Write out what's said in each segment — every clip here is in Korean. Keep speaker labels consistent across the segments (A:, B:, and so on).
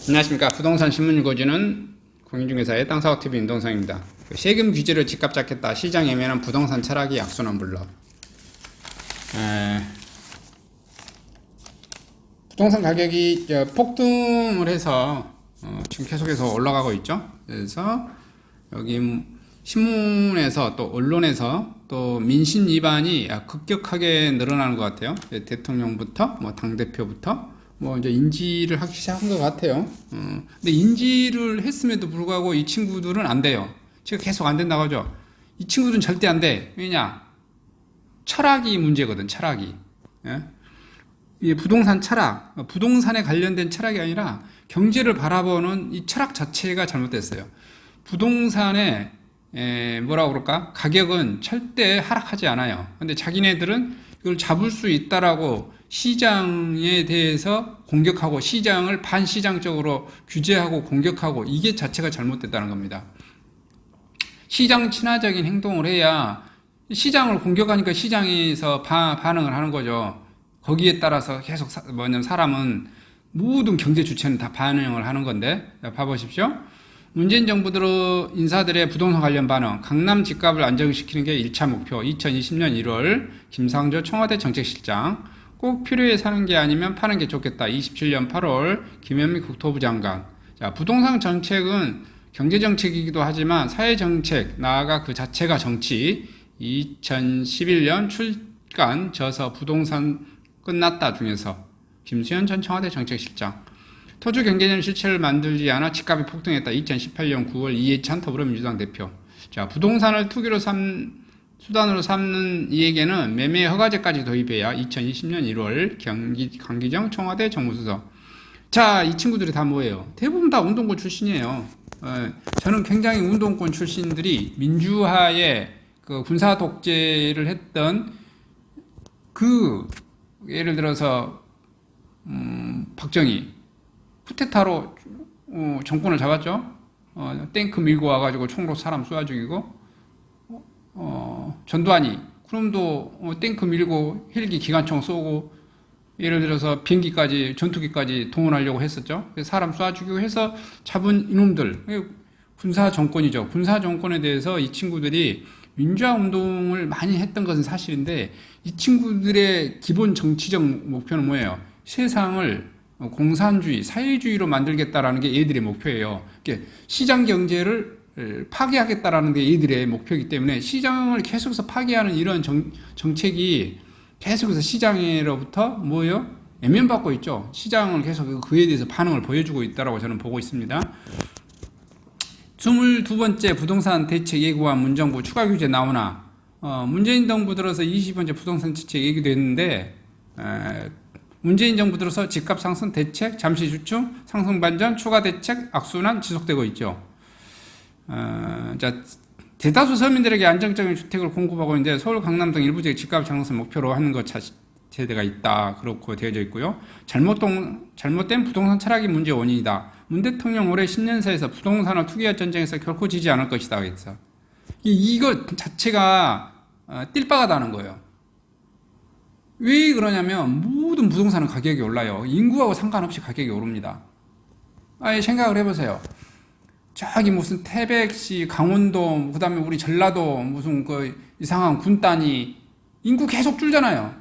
A: 안녕하십니까. 부동산 신문 읽어주는 공인중개사의 땅사업TV 임동성입니다. 세금 규제를 집값 잡겠다. 시장 예민한 부동산 철학이 악순환 불러. 부동산 가격이 폭등을 해서 지금 계속해서 올라가고 있죠. 그래서 여기 신문에서 또 언론에서 또 민심 위반이 급격하게 늘어나는 것 같아요. 대통령부터 뭐 당대표부터 뭐 이제 인지를 하기 시작한 것 같아요. 근데 인지를 했음에도 불구하고 이 친구들은 안 돼요. 제가 계속 안 된다고 하죠. 이 친구들은 절대 안 돼. 왜냐? 철학이 문제거든. 철학이. 예? 이 부동산 철학, 부동산에 관련된 철학이 아니라 경제를 바라보는 이 철학 자체가 잘못됐어요. 부동산에 뭐라고 그럴까? 가격은 절대 하락하지 않아요. 근데 자기네들은 이걸 잡을 수 있다라고 시장에 대해서 공격하고 시장을 반시장적으로 규제하고 공격하고 이게 자체가 잘못됐다는 겁니다. 시장 친화적인 행동을 해야 시장을 공격하니까 시장에서 반응을 하는 거죠. 거기에 따라서 계속 뭐냐면 사람은 모든 경제 주체는 다 반응을 하는 건데 봐보십시오. 문재인 정부 들어 인사들의 부동산 관련 반응, 강남 집값을 안정시키는 게 1차 목표. 2020년 1월 김상조 청와대 정책실장. 꼭 필요해 사는 게 아니면 파는 게 좋겠다. 27년 8월 김현미 국토부 장관. 자, 부동산 정책은 경제 정책이기도 하지만 사회 정책, 나아가 그 자체가 정치. 2011년 출간 저서 부동산 끝났다 중에서 김수현 전 청와대 정책실장. 토주 경제적 실체를 만들지 않아 집값이 폭등했다. 2018년 9월 이해찬 더불어민주당 대표. 자, 부동산을 투기로 수단으로 삼는 이에게는 매매 허가제까지 도입해야 2020년 1월 강기정 청와대 정무수석. 자, 이 친구들이 다 뭐예요? 대부분 다 운동권 출신이에요. 저는 굉장히 운동권 출신들이 민주화에 그 군사 독재를 했던 예를 들어서 박정희 쿠데타로 정권을 잡았죠. 탱크 밀고 와가지고 총으로 사람 쏘아 죽이고, 전두환이 그럼도 탱크 밀고 헬기 기관총 쏘고, 예를 들어서 비행기까지 전투기까지 동원하려고 했었죠. 사람 쏘아 죽이고 해서 잡은 이놈들, 군사 정권이죠. 군사 정권에 대해서 이 친구들이 민주화 운동을 많이 했던 것은 사실인데, 이 친구들의 기본 정치적 목표는 뭐예요? 세상을 공산주의, 사회주의로 만들겠다라는 게 얘들의 목표예요. 시장 경제를 파괴하겠다라는 게 얘들의 목표이기 때문에 시장을 계속해서 파괴하는 이런 정책이 계속해서 시장으로부터 뭐예요? 애면받고 있죠. 시장을 계속 그에 대해서 반응을 보여주고 있다라고 저는 보고 있습니다. 22번째 부동산 대책 예고한 문정부 추가 규제 나오나? 문재인 정부 들어서 20번째 부동산 대책 얘기도 했는데, 문재인 정부 들어서 집값 상승 대책, 잠시 주춤, 상승 반전, 추가 대책, 악순환 지속되고 있죠. 자, 대다수 서민들에게 안정적인 주택을 공급하고 있는데 서울, 강남 등 일부 지역 집값 상승 목표로 하는 것 자체가 있다. 그렇고 되어져 있고요. 잘못된 부동산 철학이 문제 원인이다. 문 대통령 올해 신년사에서 부동산을 투기와 전쟁에서 결코 지지 않을 것이다. 그래서 이거 자체가 띨빠가다는 거예요. 왜 그러냐면 모든 부동산은 가격이 올라요. 인구하고 상관없이 가격이 오릅니다. 아예 생각을 해보세요. 저기 무슨 태백시, 강원도, 그 다음에 우리 전라도 무슨 그 이상한 군 단위 인구 계속 줄잖아요.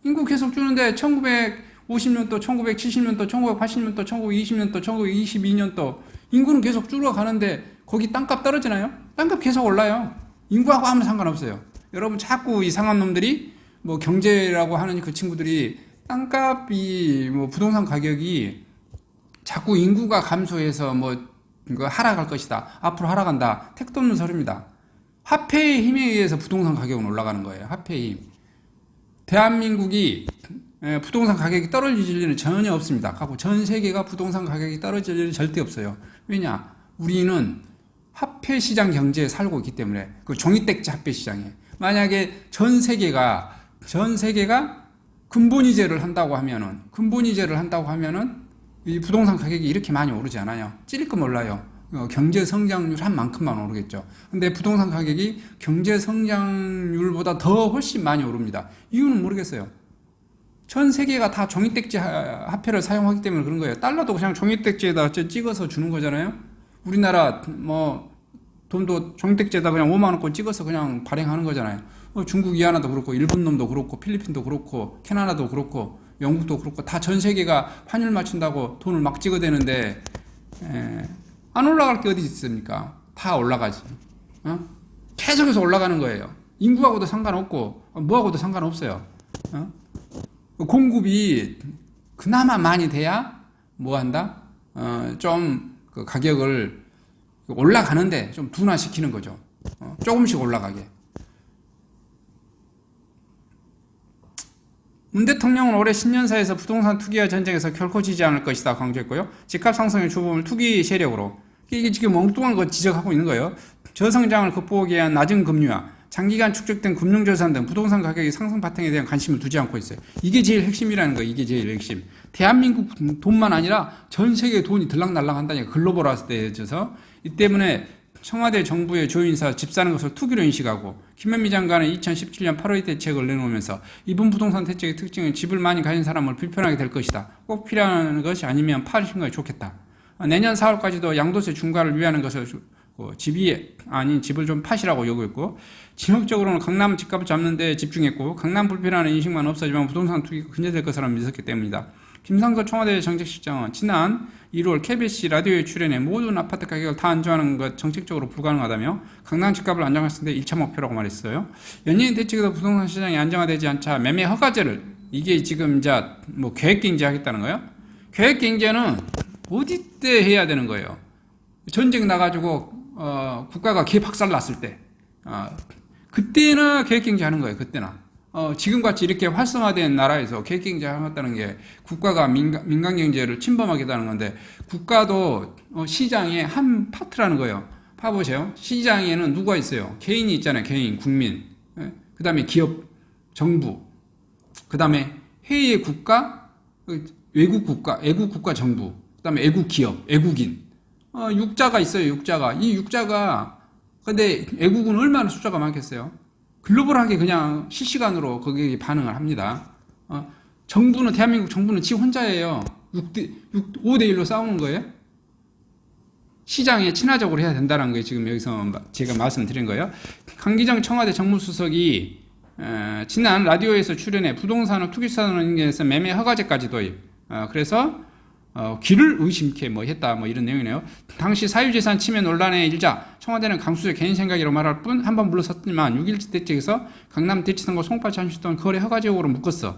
A: 인구 계속 주는데 1950년도, 1970년도, 1980년도, 1920년도, 1922년도 인구는 계속 줄어가는데 거기 땅값 떨어지나요? 땅값 계속 올라요. 인구하고 아무 상관없어요. 여러분 자꾸 이상한 놈들이 뭐 경제라고 하는 그 친구들이 땅값이 뭐 부동산 가격이 자꾸 인구가 감소해서 뭐 하락할 것이다. 앞으로 하락한다. 택도 없는 소리입니다. 화폐의 힘에 의해서 부동산 가격은 올라가는 거예요. 화폐의 힘. 대한민국이 부동산 가격이 떨어질 일은 전혀 없습니다. 하고 전 세계가 부동산 가격이 떨어질 일은 절대 없어요. 왜냐? 우리는 화폐 시장 경제에 살고 있기 때문에 그 종이택지 화폐 시장에 만약에 전 세계가 근본이제를 한다고 하면은 이 부동산 가격이 이렇게 많이 오르지 않아요. 찔끔 올라요. 경제 성장률 한 만큼만 오르겠죠. 근데 부동산 가격이 경제 성장률보다 더 훨씬 많이 오릅니다. 이유는 모르겠어요. 전 세계가 다 종이택지 화폐를 사용하기 때문에 그런 거예요. 달러도 그냥 종이택지에다 찍어서 주는 거잖아요. 우리나라 뭐 돈도 종이택지에다 그냥 5만 원권 찍어서 그냥 발행하는 거잖아요. 중국 이하나도 그렇고 일본 놈도 그렇고 필리핀도 그렇고 캐나다도 그렇고 영국도 그렇고 다 전 세계가 환율 맞춘다고 돈을 막 찍어대는데 안 올라갈 게 어디 있습니까? 다 올라가지. 계속해서 올라가는 거예요. 인구하고도 상관없고 뭐하고도 상관없어요. 공급이 그나마 많이 돼야 뭐 한다? 좀 그 가격을 올라가는데 좀 둔화시키는 거죠. 조금씩 올라가게. 문 대통령은 올해 신년사에서 부동산 투기와 전쟁에서 결코 지지 않을 것이다 강조했고요. 집값 상승의 주범을 투기 세력으로 이게 지금 엉뚱한 거 지적하고 있는 거예요. 저성장을 극복하기 위한 낮은 금리와 장기간 축적된 금융자산 등 부동산 가격의 상승 바탕에 대한 관심을 두지 않고 있어요. 이게 제일 핵심이라는 거예요. 이게 제일 핵심. 대한민국 돈만 아니라 전 세계 돈이 들락날락 한다니까. 글로벌화돼서 이 때문에 청와대 정부의 주요 인사 집 사는 것을 투기로 인식하고 김현미 장관은 2017년 8월 대책을 내놓으면서 이번 부동산 대책의 특징은 집을 많이 가진 사람을 불편하게 될 것이다. 꼭 필요한 것이 아니면 파시는 것이 좋겠다. 내년 4월까지도 양도세 중과를 위하는 것을 집이 아닌 집을 좀 파시라고 요구했고 지역적으로는 강남 집값을 잡는 데 집중했고 강남 불편하는 인식만 없어지면 부동산 투기가 근절될 것이라 믿었기 때문이다. 김상도 청와대 정책실장은 지난 1월 KBS 라디오에 출연해 모든 아파트 가격을 다 안정하는 것 정책적으로 불가능하다며 강남 집값을 안정화했을 때 1차 목표라고 말했어요. 연예인 대책에서 부동산 시장이 안정화되지 않자 매매 허가제를 이게 지금 이제 뭐 계획경제 하겠다는 거예요. 계획경제는 어디 때 해야 되는 거예요. 전쟁 나가지고 국가가 개박살 났을 때 그때나 계획경제 하는 거예요. 그때나 지금같이 이렇게 활성화된 나라에서 계획경제 하겠다는 게 국가가 민간경제를 침범하겠다는 건데 국가도 시장의 한 파트라는 거예요. 봐보세요. 시장에는 누가 있어요? 개인이 있잖아요. 개인, 국민. 그 다음에 기업, 정부. 그 다음에 해외 국가, 외국 국가, 애국 국가 정부. 그 다음에 애국 기업, 애국인. 육자가 있어요. 육자가. 이 육자가 근데 애국은 얼마나 숫자가 많겠어요? 글로벌하게 그냥 실시간으로 거기에 반응을 합니다. 정부는 대한민국 정부는 지 혼자예요. 5대1로 싸우는 거예요. 시장에 친화적으로 해야 된다는 게 지금 여기서 제가 말씀드린 거예요. 강기정 청와대 정무수석이 지난 라디오에서 출연해 부동산을 투기사업에서 매매 허가제까지 도입. 그래서 귀를 의심케 했다 이런 내용이네요. 당시 사유재산 침해 논란에 일자 청와대는 강수의 개인 생각이라고 말할 뿐 한 번 물러섰지만 6.17 대책에서 강남 대치선거 송파 잠시동 거래 허가제국으로 묶었어.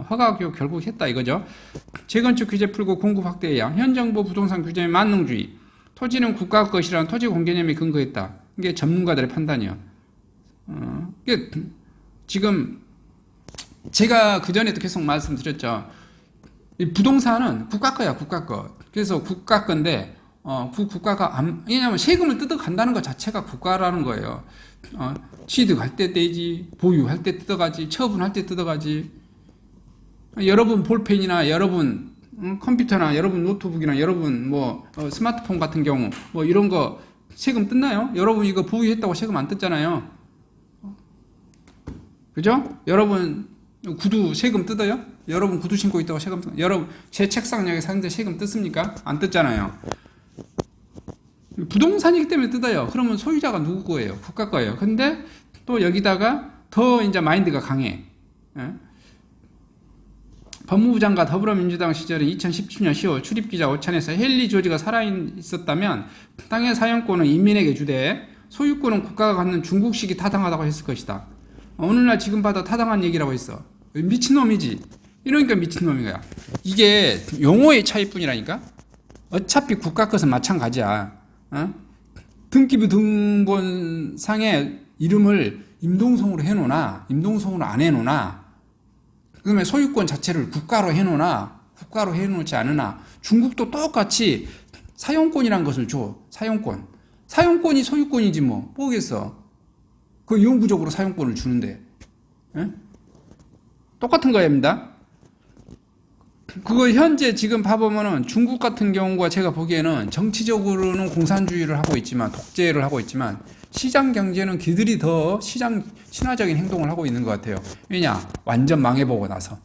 A: 허가 교육 결국 했다 이거죠. 재건축 규제 풀고 공급 확대해야 현 정부 부동산 규제의 만능주의 토지는 국가 것이라는 토지 공개념에 근거했다. 이게 전문가들의 판단이요. 이게 지금 제가 그 전에도 계속 말씀드렸죠. 이 부동산은 국가 거야, 국가 거. 그래서 국가 건데, 국가가, 왜냐면 세금을 뜯어간다는 것 자체가 국가라는 거예요. 취득할 때 떼지, 보유할 때 뜯어가지, 처분할 때 뜯어가지. 여러분 볼펜이나 여러분 컴퓨터나 여러분 노트북이나 여러분 스마트폰 같은 경우 이런 거 세금 뜯나요? 여러분 이거 보유했다고 세금 안 뜯잖아요. 그죠? 여러분 구두 세금 뜯어요? 여러분 구두 신고 있다고 세금 뜯어요? 여러분 제 책상 여기 사는데 세금 뜯습니까? 안 뜯잖아요. 부동산이기 때문에 뜯어요. 그러면 소유자가 누구 거예요? 국가 거예요. 근데 또 여기다가 더 이제 마인드가 강해. 법무부 장관 더불어민주당 시절에 2017년 10월 출입기자 오찬에서 헨리 조지가 살아있었다면 땅의 사용권은 인민에게 주되 소유권은 국가가 갖는 중국식이 타당하다고 했을 것이다. 오늘날 지금 봐도 타당한 얘기라고 했어. 미친놈이지. 이러니까 미친놈인 거야. 이게 용어의 차이뿐이라니까. 어차피 국가 것은 마찬가지야. 등기부 등본상에 이름을 임동성으로 해놓으나 임동성으로 안 해놓으나 그 다음에 소유권 자체를 국가로 해놓으나 국가로 해놓지 않으나 중국도 똑같이 사용권이란 것을 줘. 사용권이 소유권이지 뭐겠어. 그 영구적으로 사용권을 주는데 똑같은 거입니다. 그거 현재 지금 봐보면은 중국 같은 경우가 제가 보기에는 정치적으로는 공산주의를 하고 있지만 독재를 하고 있지만 시장 경제는 그들이 더 시장 친화적인 행동을 하고 있는 것 같아요. 왜냐? 완전 망해보고 나서.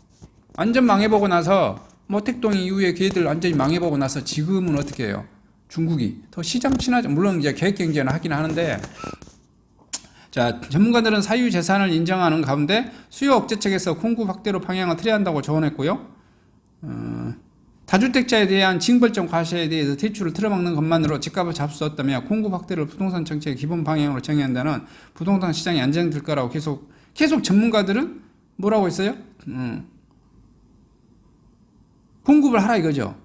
A: 완전 망해보고 나서 모택동 이후에 걔들 완전히 망해보고 나서 지금은 어떻게 해요? 중국이 더 시장 친화적, 물론 이제 계획경제는 하긴 하는데, 자, 전문가들은 사유재산을 인정하는 가운데 수요 억제책에서 공급 확대로 방향을 틀어야 한다고 조언했고요. 다주택자에 대한 징벌적 과세에 대해서 대출을 틀어막는 것만으로 집값을 잡을 수 없다며 공급 확대를 부동산 정책의 기본 방향으로 정의한다는 부동산 시장이 안정될 거라고 계속 전문가들은 뭐라고 했어요? 공급을 하라 이거죠.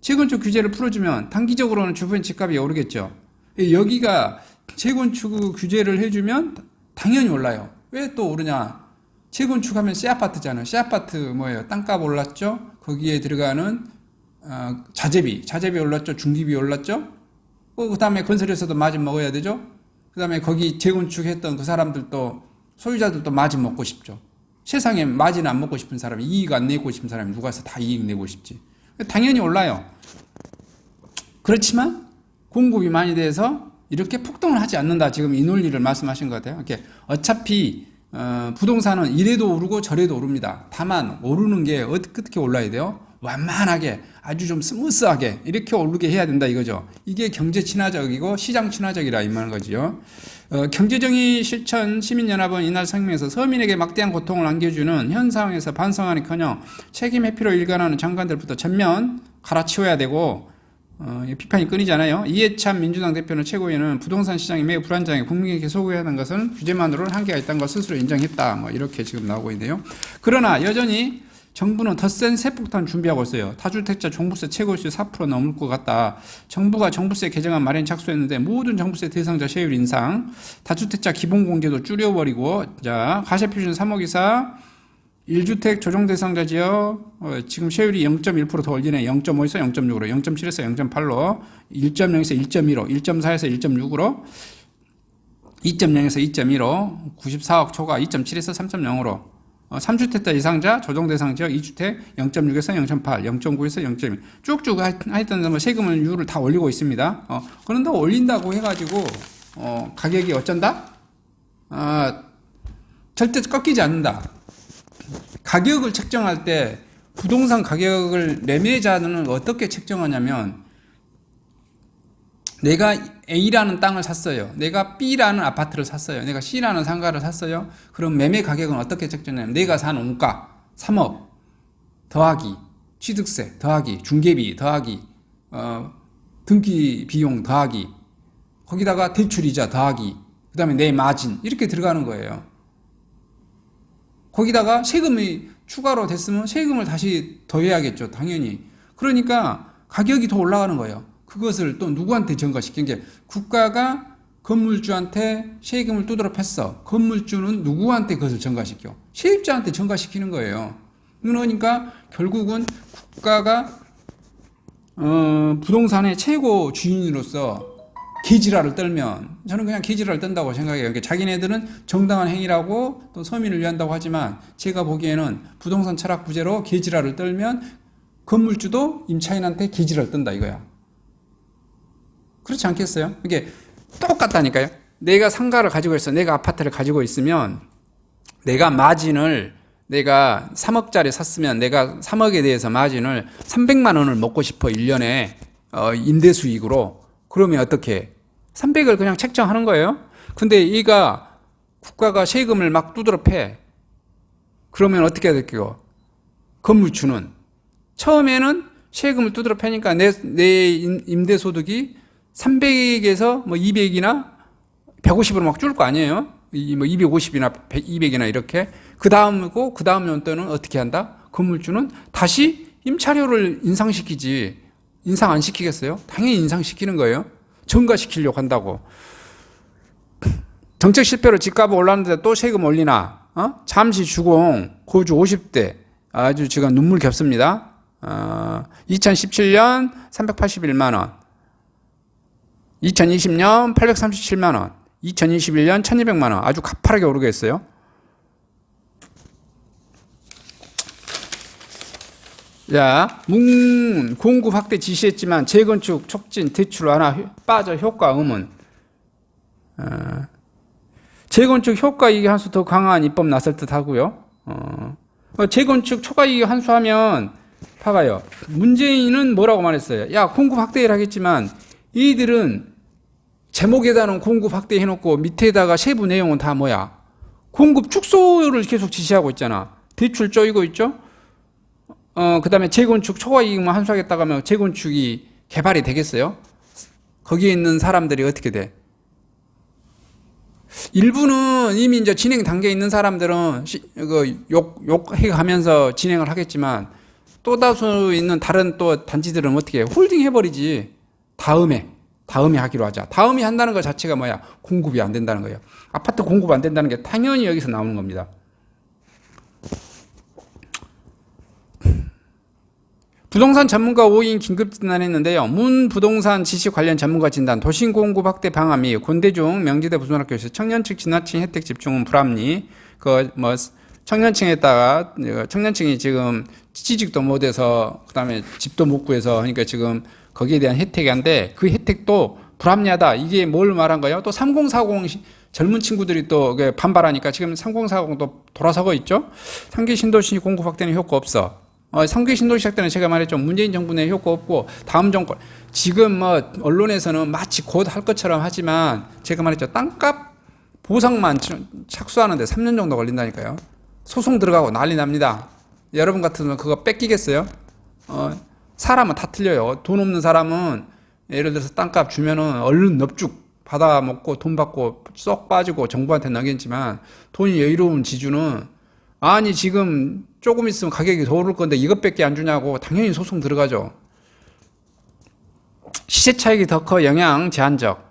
A: 재건축 규제를 풀어주면 단기적으로는 주변 집값이 오르겠죠. 여기가 재건축 규제를 해주면 당연히 올라요. 왜 또 오르냐? 재건축하면 씨아파트잖아요. 씨아파트 뭐예요? 땅값 올랐죠? 거기에 들어가는 자재비 올랐죠? 중기비 올랐죠? 그 다음에 건설에서도 마진 먹어야 되죠? 그 다음에 거기 재건축했던 그 사람들도, 소유자들도 마진 먹고 싶죠. 세상에 마진 안 먹고 싶은 사람이, 이익 안 내고 싶은 사람이 누가 다 이익 내고 싶지. 당연히 올라요. 그렇지만 공급이 많이 돼서 이렇게 폭등을 하지 않는다. 지금 이 논리를 말씀하신 것 같아요. 이렇게 어차피 부동산은 이래도 오르고 저래도 오릅니다. 다만 오르는 게 어떻게 올라야 돼요? 완만하게, 아주 좀 스무스하게 이렇게 오르게 해야 된다 이거죠. 이게 경제 친화적이고 시장 친화적이라 이 말인 거죠. 경제정의 실천 시민연합은 이날 성명에서 서민에게 막대한 고통을 안겨주는 현 상황에서 반성하니커녕 책임 회피로 일관하는 장관들부터 전면 갈아치워야 되고, 비판이 끊이잖아요. 이해찬 민주당 대표는 최고위는 부동산 시장이 매우 불안정해 국민에게 소구하는 것은 규제만으로는 한계가 있다는 걸 스스로 인정했다. 뭐 이렇게 지금 나오고 있는데요. 그러나 여전히 정부는 더 센 세폭탄 준비하고 있어요. 다주택자 종부세 최고시 4% 넘을 것 같다. 정부가 종부세 개정안 마련 착수했는데 모든 종부세 대상자 세율 인상, 다주택자 기본공제도 줄여버리고, 자, 가세표준 3억 이상 1주택 조정 대상자 지역 지금 세율이 0.1%더 올리네. 0.5에서 0.6으로, 0.7에서 0.8로, 1.0에서 1.15, 1.4에서 1.6으로, 2.0에서 2.2로, 94억 초과 2.7에서 3.0으로, 3주택자 이상자 조정 대상 지역 2주택 0.6에서 0.8, 0.9에서 0.1 쭉쭉 하여튼 뭐 세금을 다 올리고 있습니다. 그런데 올린다고 해가지고 가격이 어쩐다? 절대 꺾이지 않는다. 가격을 책정할 때 부동산 가격을 매매자는 어떻게 책정하냐면, 내가 A라는 땅을 샀어요. 내가 B라는 아파트를 샀어요. 내가 C라는 상가를 샀어요. 그럼 매매 가격은 어떻게 책정하냐면, 내가 산 원가 3억 더하기 취득세 더하기 중개비 더하기 등기 비용 더하기 거기다가 대출이자 더하기 그 다음에 내 마진 이렇게 들어가는 거예요. 거기다가 세금이 추가로 됐으면 세금을 다시 더해야겠죠. 당연히. 그러니까 가격이 더 올라가는 거예요. 그것을 또 누구한테 전가시킨 게, 국가가 건물주한테 세금을 두드러 팼어. 건물주는 누구한테 그것을 전가시켜? 세입자한테 전가시키는 거예요. 그러니까 결국은 국가가 부동산의 최고 주인으로서 개지랄을 떨면, 저는 그냥 개지랄을 떤다고 생각해요. 그러니까 자기네들은 정당한 행위라고 또 서민을 위한다고 하지만, 제가 보기에는 부동산 철학 부재로 개지랄을 떨면 건물주도 임차인한테 개지랄을 떤다 이거야. 그렇지 않겠어요? 이게 똑같다니까요. 내가 상가를 가지고 있어, 내가 아파트를 가지고 있으면, 내가 마진을, 내가 3억짜리 샀으면 내가 3억에 대해서 마진을 300만 원을 먹고 싶어 1년에 임대 수익으로. 그러면 어떻게? 300을 그냥 책정하는 거예요. 근데 이가 국가가 세금을 막 두드러 패. 그러면 어떻게 해야 될게요? 건물주는 처음에는 세금을 두드러 패니까 내 임대 소득이 300에서 뭐 200이나 150으로 막 줄 거 아니에요? 뭐 250이나 200이나 이렇게. 그 다음이고, 그 다음 연도는 어떻게 한다? 건물주는 다시 임차료를 인상시키지. 인상 안 시키겠어요? 당연히 인상시키는 거예요. 증가시키려고 한다고. 정책 실패로 집값이 올랐는데 또 세금 올리나? 잠시 주공, 고주 50대. 아주 지금 눈물 겹습니다. 2017년 381만원. 2020년 837만원. 2021년 1200만원. 아주 가파르게 오르겠어요. 자, 공급 확대 지시했지만 재건축 촉진 대출 완화 빠져 효과 의문. 재건축 효과 이기 한수 더 강한 입법 나설 듯 하고요. 재건축 초과이익 환수하면 봐봐요. 문재인은 뭐라고 말했어요? 야, 공급 확대를 하겠지만 이들은 제목에다는 공급 확대 해놓고 밑에다가 세부 내용은 다 뭐야? 공급 축소를 계속 지시하고 있잖아. 대출 쪼이고 있죠? 그 다음에 재건축 초과이익만 환수하겠다고 하면 재건축이 개발이 되겠어요? 거기에 있는 사람들이 어떻게 돼? 일부는 이미 이제 진행 단계에 있는 사람들은 욕해가면서 진행을 하겠지만 또 다수 있는 다른 또 단지들은 어떻게 해? 홀딩 해버리지. 다음에 하기로 하자. 다음에 한다는 것 자체가 뭐야? 공급이 안 된다는 거예요. 아파트 공급 안 된다는 게 당연히 여기서 나오는 겁니다. 부동산 전문가 5인 긴급 진단했는데요. 문부동산 지식 관련 전문가 진단, 도심 공급 확대 방안 및 군대 중 명지대 부sun학교에서 청년층 지나친 혜택 집중은 불합리. 청년층에다가 청년층이 지금 취직도 못해서 그다음에 집도 못 구해서 그러니까 지금 거기에 대한 혜택이 한데 그 혜택도 불합리하다. 이게 뭘 말한 거예요? 또 3040 젊은 친구들이 또 반발하니까 지금 3040도 돌아서고 있죠. 3기 신도시 공급 확대는 효과 없어. 3기 신도시 확대는 제가 말했죠. 문재인 정부 내 효과 없고 다음 정권 지금 뭐 언론에서는 마치 곧 할 것처럼 하지만 제가 말했죠. 땅값 보상만 착수하는데 3년 정도 걸린다니까요. 소송 들어가고 난리 납니다. 여러분 같으면 그거 뺏기겠어요? 사람은 다 틀려요. 돈 없는 사람은 예를 들어서 땅값 주면은 얼른 넙죽 받아 먹고 돈 받고 쏙 빠지고 정부한테 나겠지만 돈이 여유로운 지주는 아니 지금 조금 있으면 가격이 더 오를 건데 이것밖에 안 주냐고 당연히 소송 들어가죠. 시세 차익이 더 커 영향 제한적.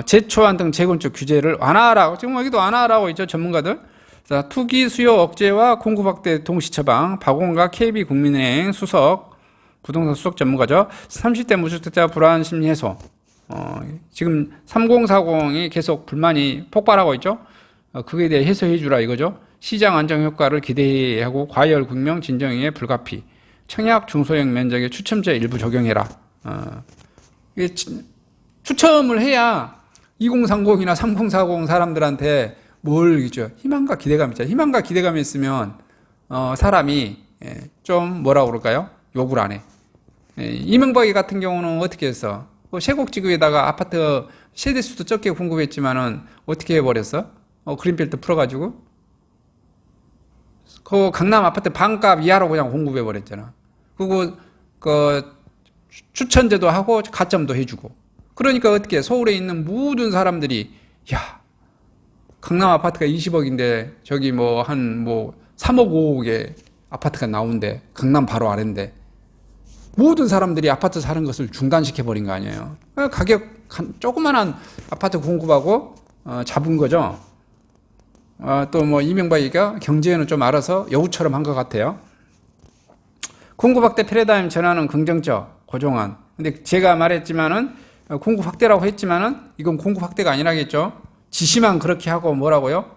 A: 재초안 등 재건축 규제를 완화하라고 지금 여기도 완화하라고 있죠 전문가들. 자, 투기 수요 억제와 공급 확대 동시 처방. 박원가 KB국민은행 수석 부동산 수석 전문가죠. 30대 무주택자 불안 심리 해소. 지금 3040이 계속 불만이 폭발하고 있죠. 그에 대해 해소해 주라 이거죠. 시장 안정 효과를 기대하고 과열 국명 진정에 불가피. 청약 중소형 면적에 추첨제 일부 적용해라. 이게 추첨을 해야 2030이나 3040 사람들한테 뭘 있죠? 희망과 기대감 있잖아요. 희망과 기대감이 있으면 사람이 좀 뭐라고 그럴까요? 욕을 안 해. 이명박이 같은 경우는 어떻게 했어? 쇄곡지구에다가 아파트 세대수도 적게 공급했지만은 어떻게 해버렸어? 그린벨트 풀어가지고 그 강남 아파트 반값 이하로 그냥 공급해버렸잖아. 그리고 그 추천제도 하고 가점도 해주고. 그러니까 어떻게 서울에 있는 모든 사람들이 야 강남 아파트가 20억인데 저기 뭐 한 3억 5억의 아파트가 나온대. 강남 바로 아래인데 모든 사람들이 아파트 사는 것을 중단시켜 버린 거 아니에요. 가격 조그만한 아파트 공급하고 잡은 거죠. 또 뭐 이명박이가 경제에는 좀 알아서 여우처럼 한 것 같아요. 공급 확대 패러다임 전환은 긍정적 고정한. 근데 제가 말했지만은 공급 확대라고 했지만은 이건 공급 확대가 아니라겠죠. 지시만 그렇게 하고 뭐라고요?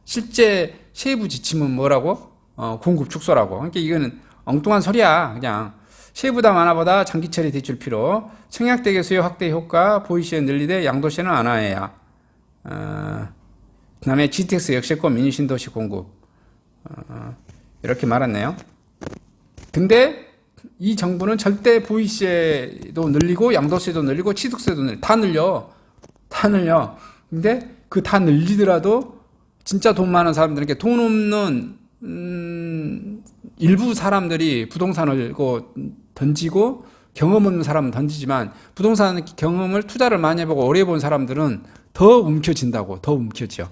A: 실제 세부 지침은 뭐라고? 공급 축소라고. 그러니까 이거는 엉뚱한 소리야. 그냥 세부담 완화보다 장기 처리 대출 필요. 청약대교 수요 확대 효과 보이시에 늘리되 양도세는 완화해야. 그 다음에 GTX 역세권 민신도시 공급. 이렇게 말했네요. 근데 이 정부는 절대 보이시에도 늘리고 양도세도 늘리고 취득세도 늘리고 다 늘려. 다 늘려. 근데 그 다 늘리더라도 진짜 돈 많은 사람들에게 돈 없는 일부 사람들이 부동산을 던지고 경험 없는 사람은 던지지만 부동산 경험을 투자를 많이 해보고 오래 본 사람들은 더 움켜진다고. 더 움켜져.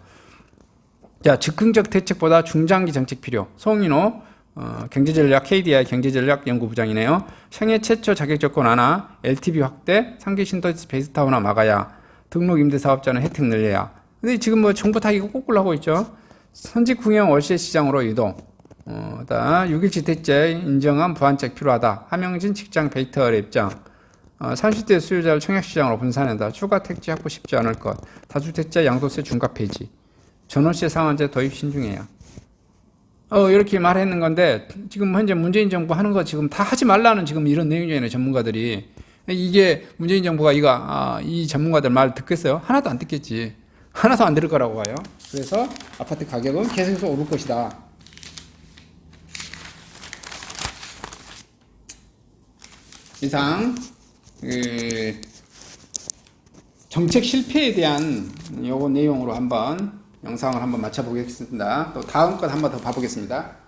A: 자, 즉흥적 대책보다 중장기 정책 필요. 송인호 경제전략 KDI 경제전략 연구부장이네요. 생애 최초 자격조건 완화, LTV 확대, 상기 신도시 베이스타운화 막아야, 등록 임대 사업자는 혜택 늘려야. 근데 지금 뭐 정부 타기가 거꾸로 하고 있죠. 선직 궁형 월세 시장으로 이동. 6일치 대체 인정한 부안책 필요하다. 함영진 직장 베이터의 입장. 30대 수요자를 청약시장으로 분산한다. 추가 택지 확보 쉽지 않을 것. 다주택자 양도세 중과 폐지. 전월세 상한제 도입 신중해야. 이렇게 말했는 건데 지금 현재 문재인 정부 하는 거 지금 다 하지 말라는 지금 이런 내용이잖아요. 전문가들이. 이게 문재인 정부가 이 전문가들 말 듣겠어요? 하나도 안 듣겠지. 하나도 안 들을 거라고 봐요. 그래서 아파트 가격은 계속해서 오를 것이다. 이상 그 정책 실패에 대한 요거 내용으로 한번 영상을 한번 마쳐 보겠습니다. 또 다음 것 한번 더 봐보겠습니다.